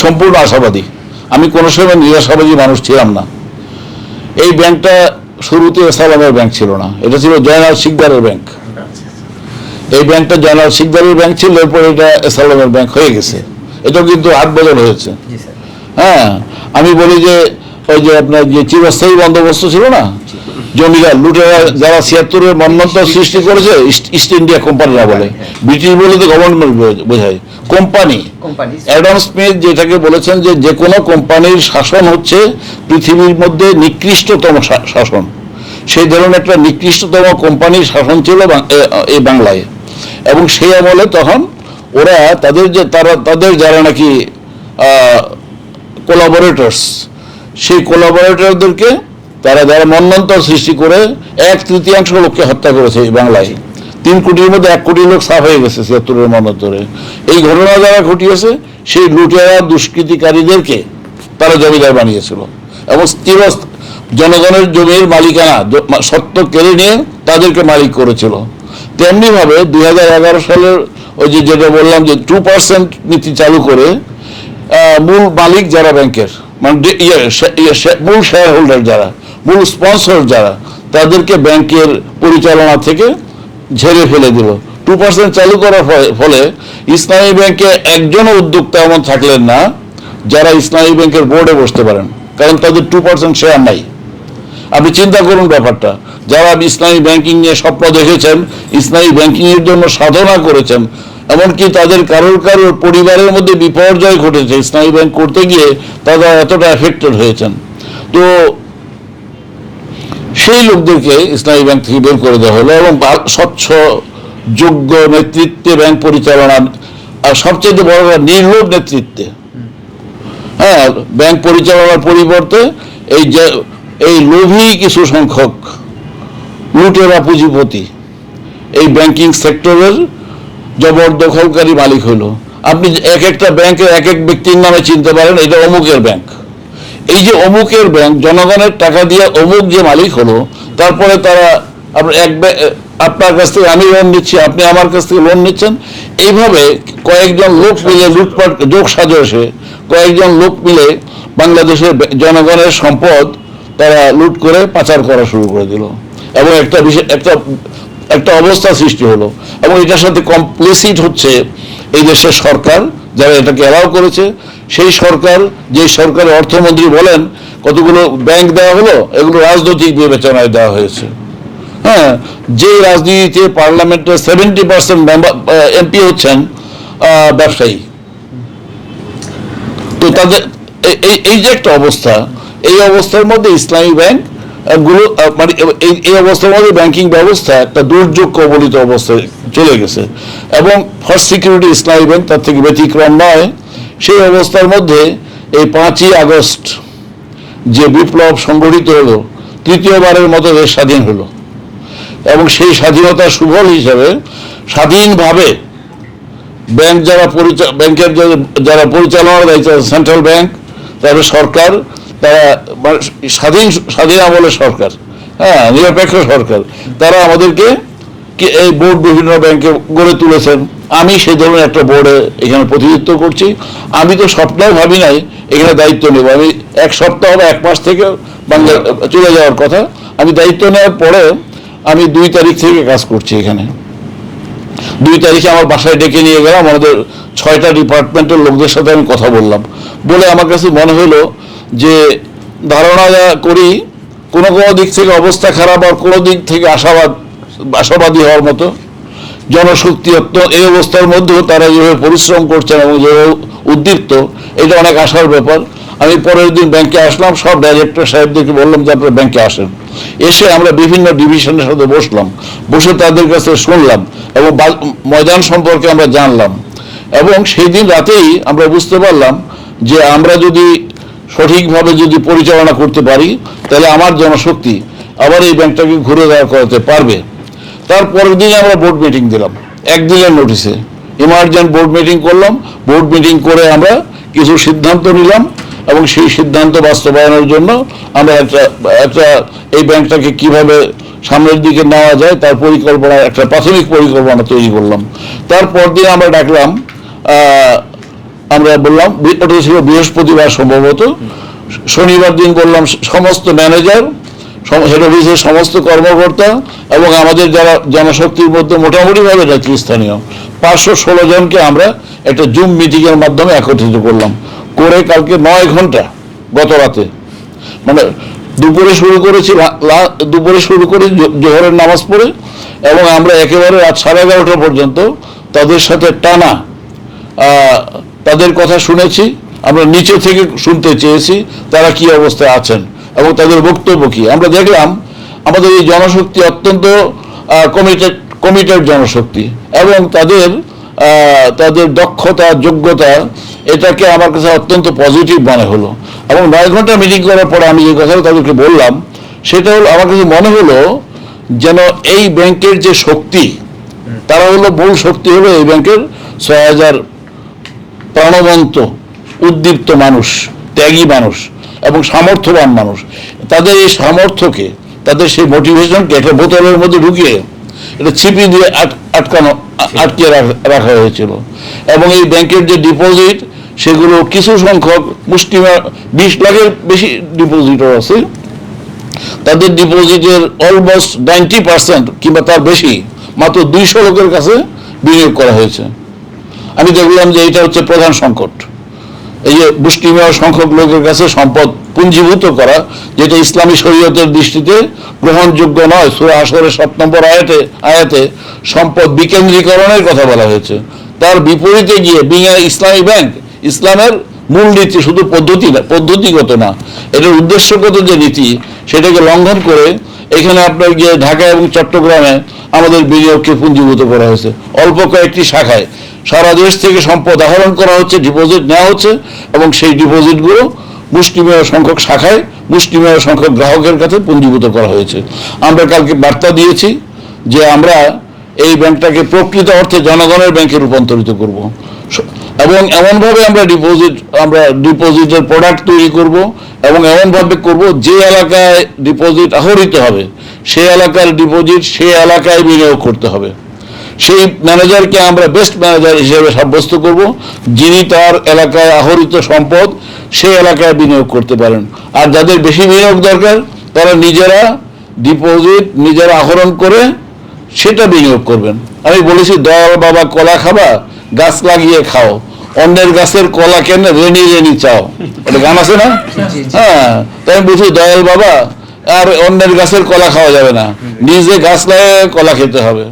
সম্পূর্ণ আশাবাদী, আমি কোনো সময় নিরাশাবাদী মানুষ ছিলাম না। এই ব্যাংকটা শুরুতে এসালামের ব্যাংক ছিল না, এটা ছিল জয়নাল শিকদারের ব্যাংক। এই ব্যাংকটা জয়নাল শিকদারের ব্যাংক ছিল, এরপর এটা এসালামের ব্যাংক হয়ে গেছে। এটাও কিন্তু হাত বদল হয়েছে। হ্যাঁ, আমি বলি যে ওই যে আপনার যে চিরস্থায়ী বন্দোবস্ত ছিল না, জমিদার লুটেরা যারা ৭৬-এর মন্বন্তর সৃষ্টি করেছে, ইস্ট ইন্ডিয়া কোম্পানিরা বলে, ব্রিটিশ বলে তো গভর্নমেন্ট বোঝায়, কোম্পানি। অ্যাডাম স্মিথ যেটাকে বলেছেন যে যে কোনো কোম্পানির শাসন হচ্ছে পৃথিবীর মধ্যে নিকৃষ্টতম শাসন, সেই ধরনের একটা নিকৃষ্টতম কোম্পানির শাসন ছিল এই বাংলায়। এবং সেই আমলে তখন ওরা তাদের যারা নাকি কোলাবোরেটরস, সেই কোলাবোরেটরদেরকে তারা যারা মন্বন্তর সৃষ্টি করে ১/৩ লোককে হত্যা করেছে এই বাংলায়। ৩ কোটির মধ্যে ১ কোটি লোক সাফ হয়ে গেছে ৭৬-এর মন্বন্তরে। এই ঘটনা যারা ঘটিয়েছে সেই লুটেরা দুষ্কৃতিকারীদেরকে তারা জমিদার বানিয়েছিল এবং জনগণের জমির মালিকানা সত্ত্ব কেড়ে নিয়ে তাদেরকে মালিক করেছিল। তেমনিভাবে ২০১১ সালের ওই যেটা বললাম যে 2% নীতি চালু করে মূল মালিক যারা ব্যাংকের, মানে মূল শেয়ার হোল্ডার যারা, মূল স্পন্সর যারা, তাদেরকে ব্যাংকের পরিচালনা থেকে ঝেড়ে ফেলে দিল। 2% চালু করার ফলে ইসলামী ব্যাংকে একজনও উদ্যোক্তা এমন থাকলেন না যারা ইসলামী ব্যাংকের বোর্ডে বসতে পারেন, কারণ তাদের 2% শেয়ার নাই। আপনি চিন্তা করুন ব্যাপারটা, যারা ইসলামী ব্যাংকিং নিয়ে স্বপ্ন দেখেছেন, ইসলামী ব্যাংকিং এর জন্য সাধনা করেছেন, এমনকি তাদের কারোর পরিবারের মধ্যে বিপর্যয় ঘটেছে ইসলামী ব্যাংক করতে গিয়ে, তারা এতটা এফেক্টেড হয়েছেন। তো সেই লোকদেরকে ইসলামী ব্যাংক থেকে বের করে দেওয়া হলো এবং স্বচ্ছ যোগ্য নেতৃত্বে ব্যাংক পরিচালনা, আর সবচেয়ে বড় নির্লোভ নেতৃত্বে, হ্যাঁ, ব্যাংক পরিচালনার পরিবর্তে এই লোভী কিছু সংখ্যক লুটেরা পুঁজিপতি এই ব্যাংকিং সেক্টরের জবরদখলকারী মালিক হলো। আপনি এক একটা ব্যাংকের এক এক ব্যক্তির নামে চিনতে পারেন এটা অমুকের ব্যাংক। এই যে অমুকের ব্যাংক, জনগণের টাকা দিয়ে অমুক যে মালিক হলো, তারপরে তারা আপনার কাছ থেকে আমি লোন নিচ্ছি, আপনি আমার কাছ থেকে লোন নিচ্ছেন, এইভাবে কয়েকজন লোক মিলে লুটপাট যোগ সাজসে কয়েকজন লোক মিলে বাংলাদেশের জনগণের সম্পদ তারা লুট করে পাচার করা শুরু করে দিল এবং একটা অবস্থা সৃষ্টি হলো। এবং এটার সাথে কমপ্লিসিট হচ্ছে এই দেশের সরকার, যারা এটাকে অ্যালাউ করেছে। সেই সরকার, যে সরকারের অর্থমন্ত্রী বলেন কতগুলো ব্যাংক দেওয়া হলো, এগুলো রাজনৈতিক বিবেচনায় দেওয়া হয়েছে। হ্যাঁ, যে রাজনীতিতে পার্লামেন্টের 70% এমপি হচ্ছেন ব্যবসায়ী। তো তাদের এই যে একটা অবস্থা, এই অবস্থার মধ্যে ইসলামী ব্যাংক গুলো, মানে এই অবস্থার মধ্যে ব্যাংকিং ব্যবস্থা একটা দুর্যোগ কবলিত অবস্থায় চলে গেছে এবং ফার্স্ট সিকিউরিটি ইসলামী ব্যাংক তার থেকে ব্যতিক্রম নয়। সেই অবস্থার মধ্যে এই 5ই আগস্ট যে বিপ্লব সংগঠিত হলো, তৃতীয়বারের মতো দেশ স্বাধীন হলো এবং সেই স্বাধীনতার সুফল হিসেবে স্বাধীনভাবে ব্যাংক ব্যাংকের যারা পরিচালনার দায়িত্ব, সেন্ট্রাল ব্যাংক, তারপরে সরকার, তারা স্বাধীন আমলের সরকার, হ্যাঁ, নিরপেক্ষ সরকার, তারা আমাদেরকে এই বোর্ড বিভিন্ন ব্যাংকে গড়ে তুলেছেন। আমি সেই ধরনের একটা বোর্ডে এখানে প্রতিনিধিত্ব করছি। আমি তো স্বপ্নেও ভাবি নাই এখানে দায়িত্ব নেব। আমি 1 সপ্তাহ বা 1 মাস থেকে বাংলা চলে যাওয়ার কথা। আমি দায়িত্ব নেওয়ার পরে আমি 2 তারিখ থেকে কাজ করছি এখানে। 2 তারিখে আমার বাসায় ডেকে নিয়ে গেলাম, আমাদের 6টা ডিপার্টমেন্টের লোকদের সাথে আমি কথা বললাম। বলে আমার কাছে মনে হলো যে ধারণা করি কোনো দিক থেকে অবস্থা খারাপ আর কোনো দিক থেকে আশাবাদী হওয়ার মতো জনশক্তি এই অবস্থার মধ্যেও তারা যেভাবে পরিশ্রম করছেন এবং যেভাবে উদ্দীপ্ত, এটা অনেক আশার ব্যাপার। আমি পরের দিন ব্যাংকে আসলাম, সব ডাইরেক্টর সাহেবদেরকে বললাম যে আপনারা ব্যাংকে আসেন। এসে আমরা বিভিন্ন ডিভিশনের সাথে বসলাম, বসে তাদের কাছে শুনলাম এবং ময়দান সম্পর্কে আমরা জানলাম। এবং সেই দিন রাতেই আমরা বুঝতে পারলাম যে আমরা যদি সঠিকভাবে যদি পরিচালনা করতে পারি, তাহলে আমার জনশক্তি আবার এই ব্যাংকটাকে ঘুরে দাঁড় করাতে পারবে। তারপরের দিন আমরা বোর্ড মিটিং দিলাম, 1 দিনের নোটিসে ইমার্জেন্ট বোর্ড মিটিং করলাম। বোর্ড মিটিং করে আমরা কিছু সিদ্ধান্ত নিলাম এবং সেই সিদ্ধান্ত বাস্তবায়নের জন্য আমরা একটা এই ব্যাংকটাকে কিভাবে সামনের দিকে নেওয়া যায় তার পরিকল্পনা, একটা প্রাথমিক পরিকল্পনা তৈরি করলাম। তারপর দিন আমরা ডাকলাম আমরা বললাম, ওটা ছিল বৃহস্পতিবার সম্ভবত, শনিবার দিন বললাম সমস্ত ম্যানেজার, হেড অফিসের সমস্ত কর্মকর্তা এবং আমাদের যারা জনশক্তির মধ্যে মোটামুটিভাবে নেতৃস্থানীয় 516 জনকে আমরা একটা জুম মিটিংয়ের মাধ্যমে একত্রিত করলাম, করে কালকে 9 ঘন্টা গত রাতে, মানে দুপুরে শুরু করেছি, দুপুরে শুরু করে জোহরের নামাজ পড়ে, এবং আমরা একেবারে রাত 11:30 পর্যন্ত তাদের সাথে টানা তাদের কথা শুনেছি। আমরা নিচে থেকে শুনতে চেয়েছি তারা কি অবস্থায় আছেন এবং তাদের বক্তব্য কি। আমরা দেখলাম আমাদের এই জনশক্তি অত্যন্ত কমিটেড জনশক্তি, এবং তাদের দক্ষতা, যোগ্যতা, এটাকে আমার কাছে অত্যন্ত পজিটিভ মনে হলো। এবং 9 ঘন্টা মিটিং করার পরে আমি যে কথাটা তাদেরকে বললাম, সেটা হলো আমার কাছে মনে হলো যেন এই ব্যাংকের যে শক্তি, তারা হলো মূল শক্তি হলো এই ব্যাংকের 6000 প্রাণবন্ত উদ্দীপ্ত মানুষ, ত্যাগী মানুষ এবং সামর্থ্যবান মানুষ। তাদের এই সামর্থ্যকে, তাদের সেই মোটিভেশনকে একটা বোতলের মধ্যে ঢুকিয়ে এটা ছিপি দিয়ে আটকে রাখা হয়েছিল। এবং এই ব্যাংকের যে ডিপোজিট, সেগুলো কিছু সংখ্যক মুষ্টিমেয় 20 লাখের বেশি ডিপোজিটর আছে, তাদের ডিপোজিটের অলমোস্ট 90% কিংবা তার বেশি মাত্র 200 লোকের কাছে বিনিয়োগ করা হয়েছে। আমি দেখলাম যে এটা হচ্ছে প্রধান সংকট, এই যে মুষ্টিমেয় সংখ্যক লোকের কাছে সম্পদ পুঞ্জীভূত করা, যেটা ইসলামী শরীয়তের দৃষ্টিতে গ্রহণযোগ্য নয়। সূরা হাশরের 7 নম্বর আয়াতে সম্পদ বিকেন্দ্রীকরণের কথা বলা হয়েছে। তার বিপরীতে গিয়ে ইসলামী ব্যাংক, ইসলামের মূলনীতি শুধু পদ্ধতিগত না, এটার উদ্দেশ্যগত যে নীতি, সেটাকে লঙ্ঘন করে এখানে আপনার গিয়ে ঢাকা এবং চট্টগ্রামে আমাদের বিনিয়োগকে পুঞ্জীভূত করা হয়েছে। অল্প কয়েকটি শাখায় সারা দেশ থেকে সম্পদ আহরণ করা হচ্ছে, ডিপোজিট নেওয়া হচ্ছে, এবং সেই ডিপোজিটগুলো মুষ্টিমেয় সংখ্যক শাখায় মুষ্টিমেয় সংখ্যক গ্রাহকের কাছে পুঞ্জীভূত করা হয়েছে। আমরা কালকে বার্তা দিয়েছি যে আমরা এই ব্যাংকটাকে প্রকৃত অর্থে জনগণের ব্যাংকে রূপান্তরিত করব, এবং এমনভাবে আমরা ডিপোজিটের প্রোডাক্ট তৈরি করব, এবং এমনভাবে করব যে এলাকায় ডিপোজিট আহরিত হবে সেই এলাকার ডিপোজিট সেই এলাকায় বিনিয়োগ করতে হবে। সেই ম্যানেজারকে আমরা বেস্ট ম্যানেজার হিসেবে সাব্যস্ত করব, যিনি তার এলাকায় আহরিত সম্পদ সেই এলাকায় বিনিয়োগ করতে পারেন। আর যাদের বেশি বিনিয়োগ দরকার, তারা নিজেরা আহরণ করে সেটা বিনিয়োগ করবেন। আমি বলেছি, দয়াল বাবা কলা খাবা, গাছ লাগিয়ে খাও, অন্যের গাছের কলা কেন রেনি রেনি চাও, এটা গান আছে না? হ্যাঁ, তাই আমি বলছি দয়াল বাবা, আর অন্যের গাছের কলা খাওয়া যাবে না, নিজে গাছ লাগিয়ে কলা খেতে হবে।